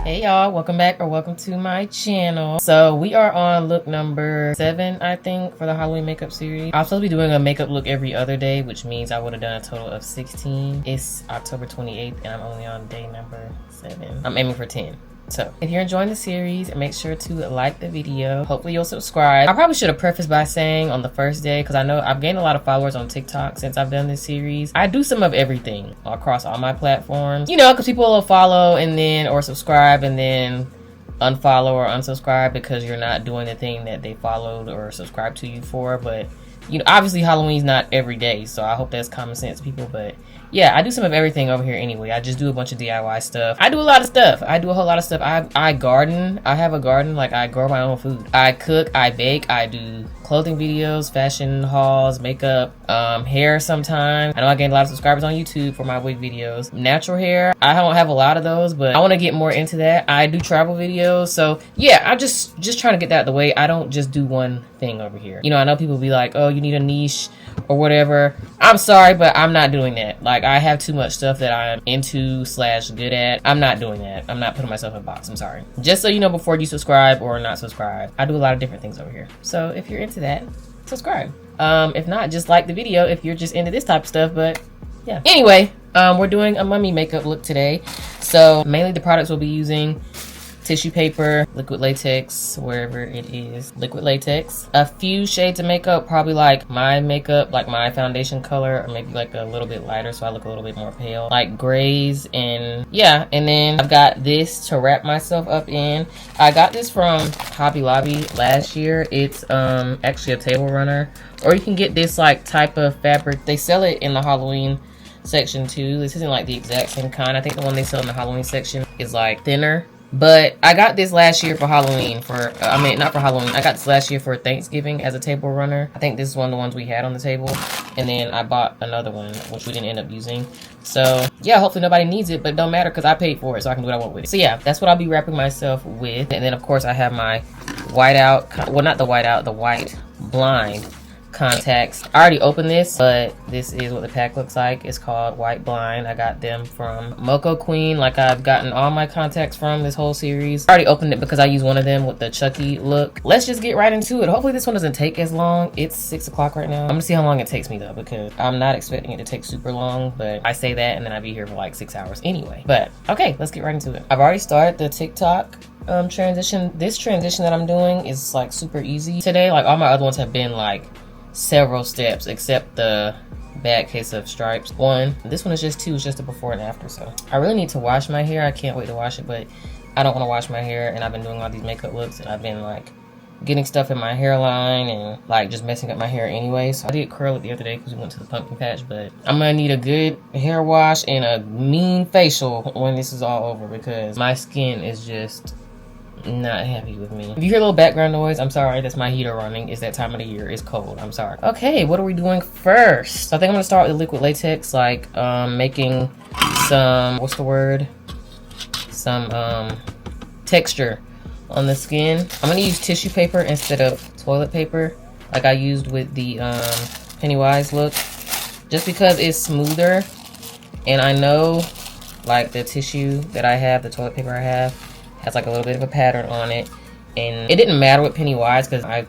Hey y'all, welcome back or welcome to my channel. So we are on look number 7, I think, for the Halloween makeup series. I'm supposed to be doing a makeup look every other day, which means I would have done a total of 16. It's October 28th and I'm only on day number 7. I'm aiming for 10. So if you're enjoying the series, make sure to like the video. Hopefully you'll subscribe. I probably should have prefaced by saying on the first day, because I know I've gained a lot of followers on TikTok since I've done this series. I do some of everything across all my platforms, you know, because people will follow and then or subscribe and then unfollow or unsubscribe because you're not doing the thing that they followed or subscribed to you for. But you know, obviously Halloween's not every day, so I hope that's common sense, people. But yeah, I do some of everything over here anyway. I just do a bunch of DIY stuff. I do a lot of stuff. I do a whole lot of stuff. I garden. I have a garden. Like, I grow my own food. I cook. I bake. I do clothing videos, fashion hauls, makeup, hair sometimes. I know I gained a lot of subscribers on YouTube for my wig videos. Natural hair, I don't have a lot of those, but I want to get more into that. I do travel videos. So yeah, I'm just trying to get that out of the way. I don't just do one thing over here. You know, I know people be like, oh, you need a niche or whatever. I'm sorry, but I'm not doing that. Like, I have too much stuff that I'm into / good at. I'm not doing that. I'm not putting myself in a box. I'm sorry. Just so you know, before you subscribe or not subscribe, I do a lot of different things over here. So if you're into that, subscribe. If not, just like the video if you're just into this type of stuff. But yeah. Anyway, we're doing a mummy makeup look today. So mainly the products we'll be using: tissue paper, liquid latex, wherever it is, liquid latex, a few shades of makeup, probably like my makeup, like my foundation color, or maybe like a little bit lighter so I look a little bit more pale, like grays. And yeah, and then I've got this to wrap myself up in. I got this from Hobby Lobby last year. It's actually a table runner, or you can get this like type of fabric. They sell it in the Halloween section too. This isn't like the exact same kind. I think the one they sell in the Halloween section is like thinner. But I got this last year for Halloween not for Halloween. I got this last year for Thanksgiving as a table runner. I think this is one of the ones we had on the table. And then I bought another one, which we didn't end up using. So yeah, hopefully nobody needs it, but it don't matter because I paid for it, so I can do what I want with it. So yeah, that's what I'll be wrapping myself with. And then of course I have my the white blind contacts. I already opened this, but this is what the pack looks like. It's called White Blind. I got them from Moco Queen, like I've gotten all my contacts from this whole series. I already opened it because I use one of them with the Chucky look. Let's just get right into it. Hopefully this one doesn't take as long. It's 6 o'clock right now. I'm gonna see how long it takes me though, because I'm not expecting it to take super long, but I say that and then I'd be here for like 6 hours anyway. But okay, let's get right into it. I've already started the TikTok transition. This transition that I'm doing is like super easy today. Like all my other ones have been like several steps, except the bad case of stripes one. This one is just 2. It's just a before and after. So I really need to wash my hair. I can't wait to wash it, but I don't want to wash my hair. And I've been doing all these makeup looks and I've been like getting stuff in my hairline and like just messing up my hair anyway. So I did curl it the other day because we went to the pumpkin patch, but I'm gonna need a good hair wash and a mean facial when this is all over because my skin is just not happy with me. If you hear a little background noise, I'm sorry. That's my heater running. It's that time of the year. It's cold. I'm sorry. Okay, what are we doing first? So I think I'm gonna start with the liquid latex, like making some texture on the skin. I'm gonna use tissue paper instead of toilet paper, like I used with the Pennywise look, just because it's smoother. And I know like the tissue that I have, the toilet paper I have, has like a little bit of a pattern on it, and it didn't matter with Pennywise because I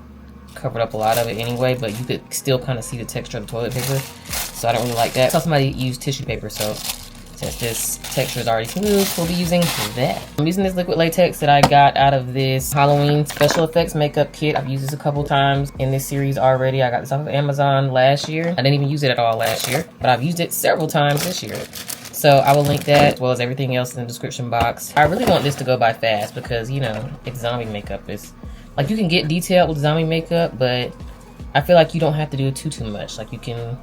covered up a lot of it anyway, but you could still kind of see the texture of the toilet paper, so I don't really like that. I saw somebody use tissue paper, so since this texture is already smooth, we'll be using that. I'm using this liquid latex that I got out of this Halloween special effects makeup kit. I've used this a couple times in this series already. I got this off of Amazon last year. I didn't even use it at all last year, but I've used it several times this year. So I will link that as well as everything else in the description box. I really want this to go by fast because, you know, it's zombie makeup. It's like you can get detailed with zombie makeup, but I feel like you don't have to do too much. Like you can,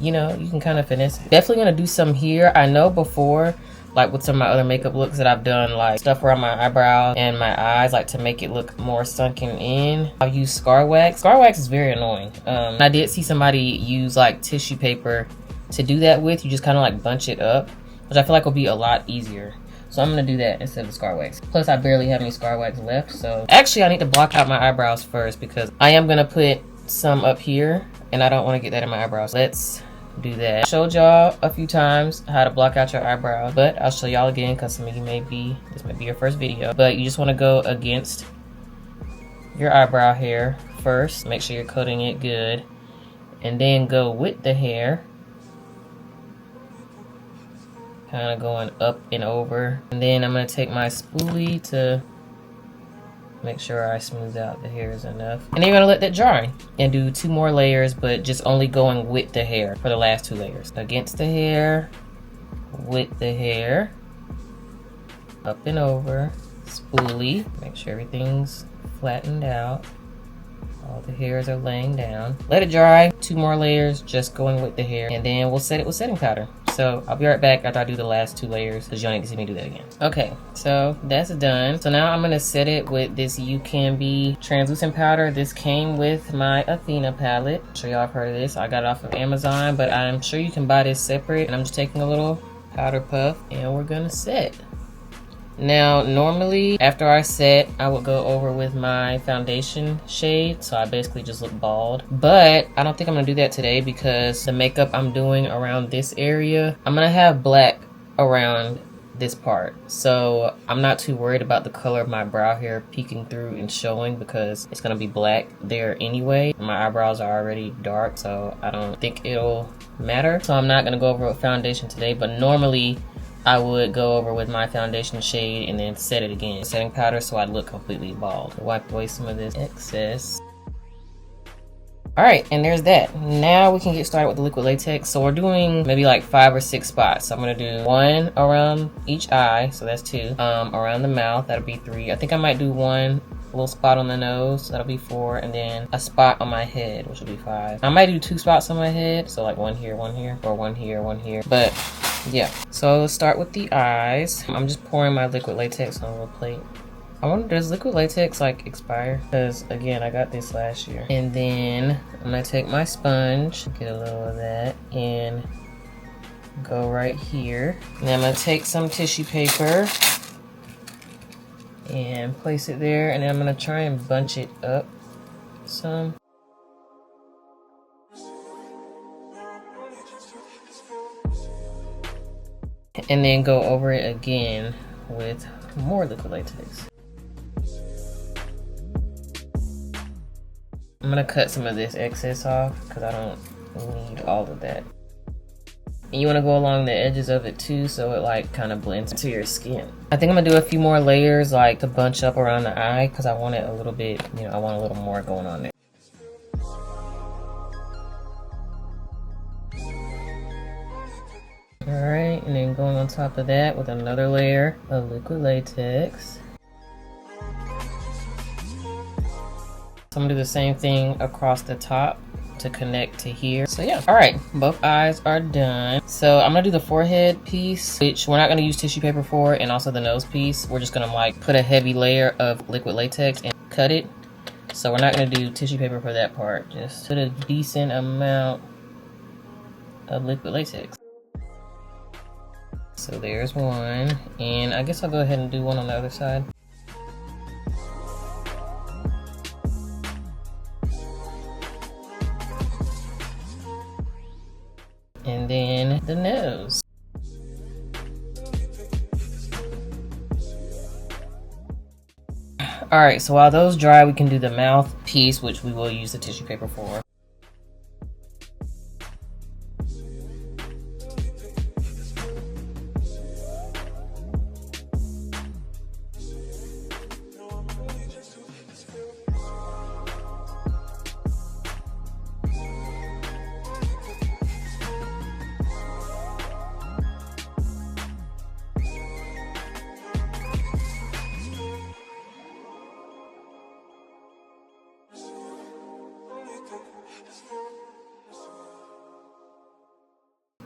you know, you can kind of finesse it. Definitely gonna do some here. I know before, like with some of my other makeup looks that I've done, like stuff around my eyebrows and my eyes, like to make it look more sunken in, I've used scar wax. Scar wax is very annoying. I did see somebody use like tissue paper to do that with. You just kind of like bunch it up, which I feel like will be a lot easier. So I'm gonna do that instead of scar wax. Plus I barely have any scar wax left, so actually I need to block out my eyebrows first because I am gonna put some up here and I don't want to get that in my eyebrows. Let's do that. I showed y'all a few times how to block out your eyebrows, but I'll show y'all again because some of you this may be your first video. But you just want to go against your eyebrow hair first. Make sure you're coating it good. And then go with the hair. Kind of going up and over. And then I'm going to take my spoolie to make sure I smooth out the hairs enough. And then you're going to let that dry. And do 2 more layers, but just only going with the hair for the last 2 layers. Against the hair, with the hair, up and over, spoolie. Make sure everything's flattened out. All the hairs are laying down. Let it dry. 2 more layers, just going with the hair. And then we'll set it with setting powder. So I'll be right back after I do the last 2 layers because you don't need to see me do that again. Okay, so that's done. So now I'm gonna set it with this You Can Be translucent powder. This came with my Athena palette. I'm sure y'all have heard of this. I got it off of Amazon, but I'm sure you can buy this separate. And I'm just taking a little powder puff and we're gonna set. Now, normally after I set, I would go over with my foundation shade. So I basically just look bald. But I don't think I'm gonna do that today because the makeup I'm doing around this area, I'm gonna have black around this part. So I'm not too worried about the color of my brow hair peeking through and showing because it's gonna be black there anyway. My eyebrows are already dark, so I don't think it'll matter. So I'm not gonna go over with foundation today, but normally I would go over with my foundation shade and then set it again. Setting powder so I'd look completely bald. Wipe away some of this excess. Alright, and there's that. Now we can get started with the liquid latex. So we're doing maybe like 5 or 6 spots. So I'm going to do 1 around each eye, so that's 2. Around the mouth, that'll be 3. I think I might do 1 little spot on the nose, that'll be 4, and then a spot on my head, which will be 5. I might do 2 spots on my head, so like 1 here, 1 here, or 1 here, 1 here. But yeah, so let's start with the eyes. I'm just pouring my liquid latex on a little plate. I wonder, does liquid latex like expire? Because again, I got this last year. And then I'm gonna take my sponge, get a little of that, and go right here. And then I'm gonna take some tissue paper and place it there, and then I'm gonna try and bunch it up some. And then go over it again with more liquid latex. I'm gonna cut some of this excess off because I don't need all of that. And you want to go along the edges of it too, so it like kind of blends into your skin. I think I'm gonna do a few more layers like to bunch up around the eye because I want it a little bit, you know, I want a little more going on there. Alright, and then going on top of that with another layer of liquid latex. So I'm gonna do the same thing across the top to connect to here. So yeah, alright, both eyes are done. So I'm gonna do the forehead piece, which we're not gonna use tissue paper for, and also the nose piece. We're just gonna like put a heavy layer of liquid latex and cut it. So we're not gonna do tissue paper for that part. Just put a decent amount of liquid latex. So there's one, and I guess I'll go ahead and do one on the other side. And then the nose. Alright, so while those dry, we can do the mouth piece, which we will use the tissue paper for.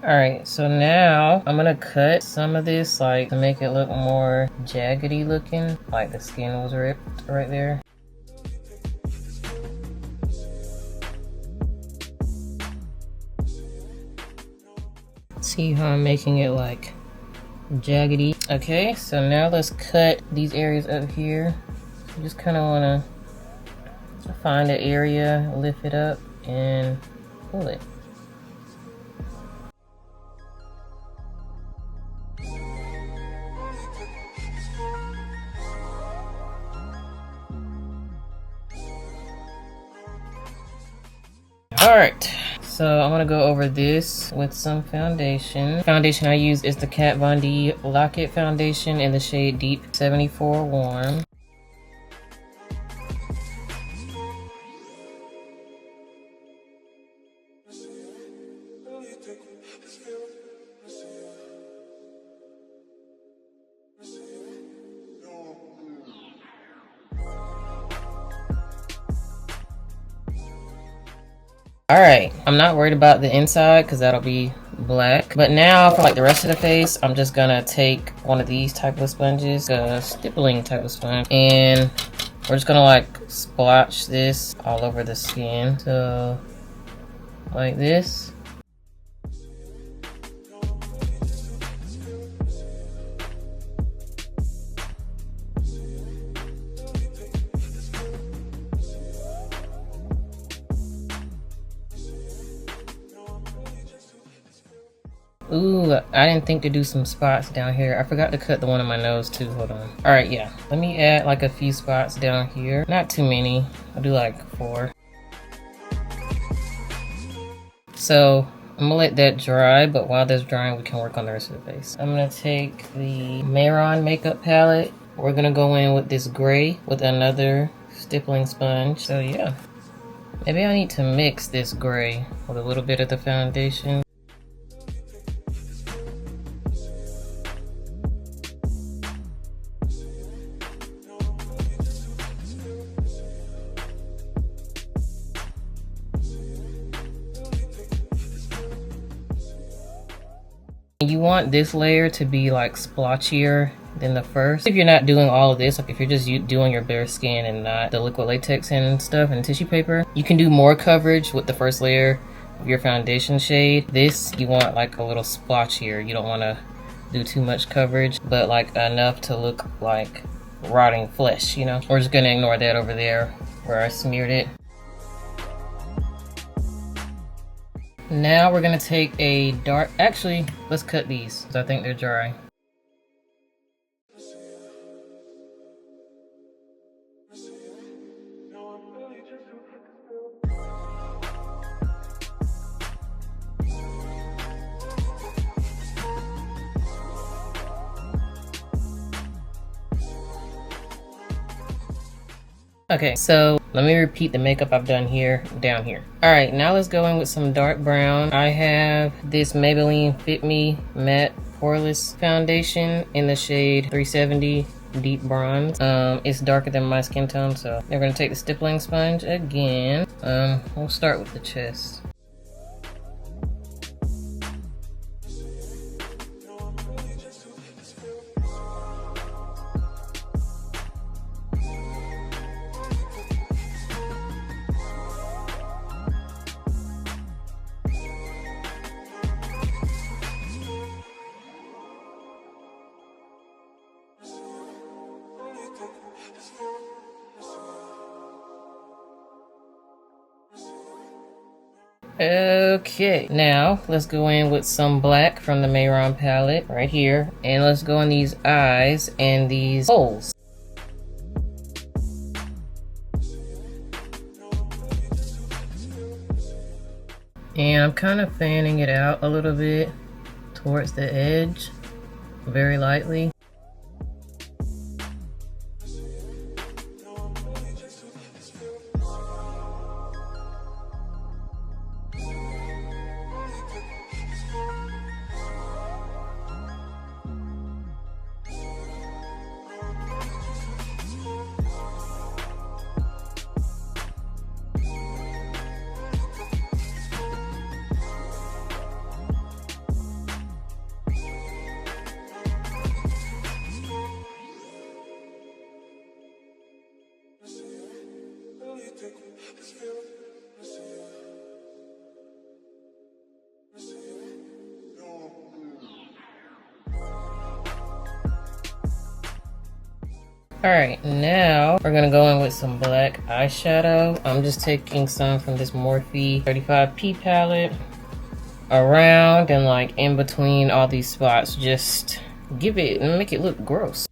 Alright, so now I'm gonna cut some of this like to make it look more jaggedy looking, like the skin was ripped right there. See how I'm making it like jaggedy. Okay, so now let's cut these areas up here. You just kind of want to find an area, lift it up, and pull it. Alright, so I'm gonna go over this with some foundation. Foundation I use is the Kat Von D Lock-It foundation in the shade Deep 74 Warm. Alright, I'm not worried about the inside because that'll be black. But now for like the rest of the face, I'm just gonna take one of these type of sponges, a stippling type of sponge, and we're just gonna like splotch this all over the skin. So like this. Ooh, I didn't think to do some spots down here. I forgot to cut the one on my nose too. Hold on. Alright, yeah. Let me add like a few spots down here. Not too many. I'll do like 4. So I'm gonna let that dry, but while that's drying, we can work on the rest of the face. I'm gonna take the Mayron makeup palette. We're gonna go in with this gray with another stippling sponge. So yeah. Maybe I need to mix this gray with a little bit of the foundation. You want this layer to be like splotchier than the first. If you're not doing all of this, like if you're just doing your bare skin and not the liquid latex and stuff and tissue paper, you can do more coverage with the first layer of your foundation shade. This, you want like a little splotchier. You don't want to do too much coverage, but like enough to look like rotting flesh, you know? We're just gonna ignore that over there where I smeared it. Now we're gonna take a dark, actually, let's cut these, because I think they're dry. Okay, so let me repeat the makeup I've done here, down here. All right, now let's go in with some dark brown. I have this Maybelline Fit Me Matte Poreless Foundation in the shade 370 Deep Bronze. It's darker than my skin tone, so we're gonna take the stippling sponge again. We'll start with the chest. Okay, now let's go in with some black from the Mayron palette right here, and let's go in these eyes and these holes. And I'm kind of fanning it out a little bit towards the edge, very lightly. Alright, now we're gonna go in with some black eyeshadow. I'm just taking some from this Morphe 35P palette around and like in between all these spots. Just give it and make it look gross.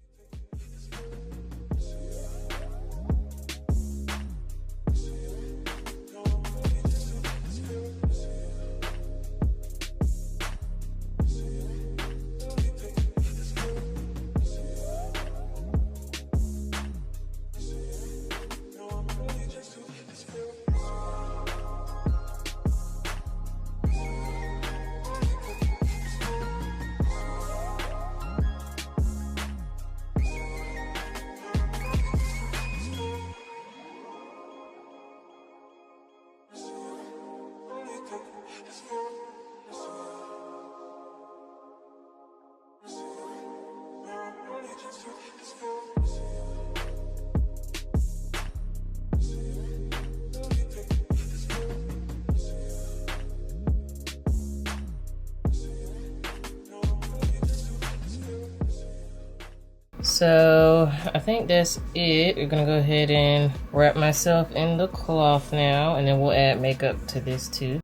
So I think that's it. We're gonna go ahead and wrap myself in the cloth now, and then we'll add makeup to this too.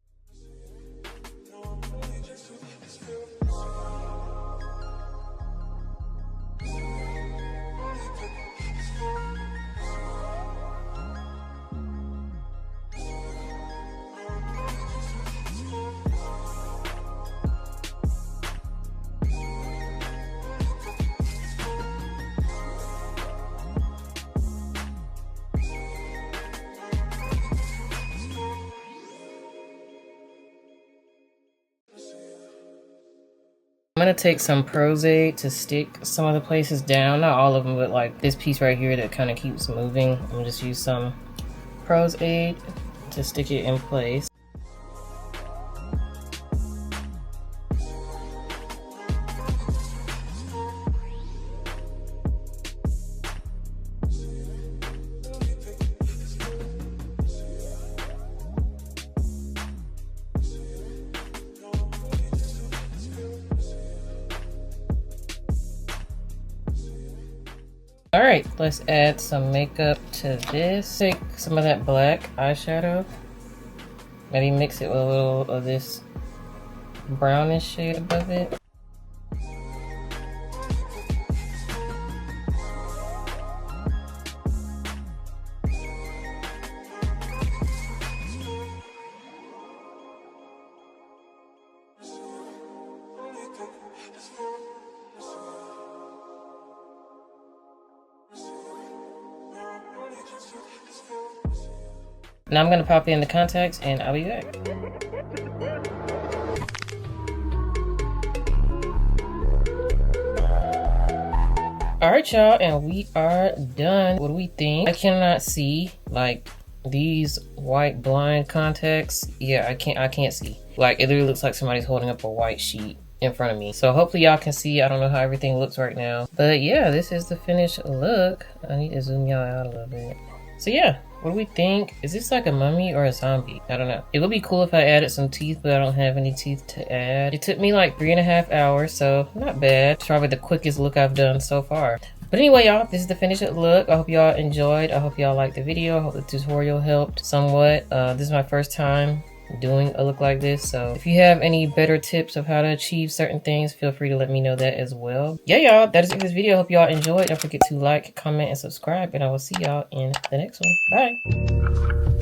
I'm gonna take some Prozade to stick some of the places down, not all of them, but like this piece right here that kind of keeps moving. I'm gonna just use some Prozade to stick it in place. All right, let's add some makeup to this. Take some of that black eyeshadow. Maybe mix it with a little of this brownish shade above it. Now I'm gonna pop in the contacts and I'll be back. Alright y'all, and we are done. What do we think? I cannot see like these white blind contacts. Yeah, I can't see. Like it literally looks like somebody's holding up a white sheet in front of me. So hopefully y'all can see. I don't know how everything looks right now. But yeah, this is the finished look. I need to zoom y'all out a little bit. So yeah, what do we think? Is this like a mummy or a zombie? I don't know. It would be cool if I added some teeth, but I don't have any teeth to add. It took me like 3.5 hours, so not bad. It's probably the quickest look I've done so far. But anyway, y'all, this is the finished look. I hope y'all enjoyed. I hope y'all liked the video. I hope the tutorial helped somewhat. This is my first time doing a look like this, so if you have any better tips of how to achieve certain things, feel free to let me know that as well. Yeah, y'all, that is it for this video. Hope y'all enjoyed. Don't forget to like, comment, and subscribe, and I will see y'all in the next one. Bye.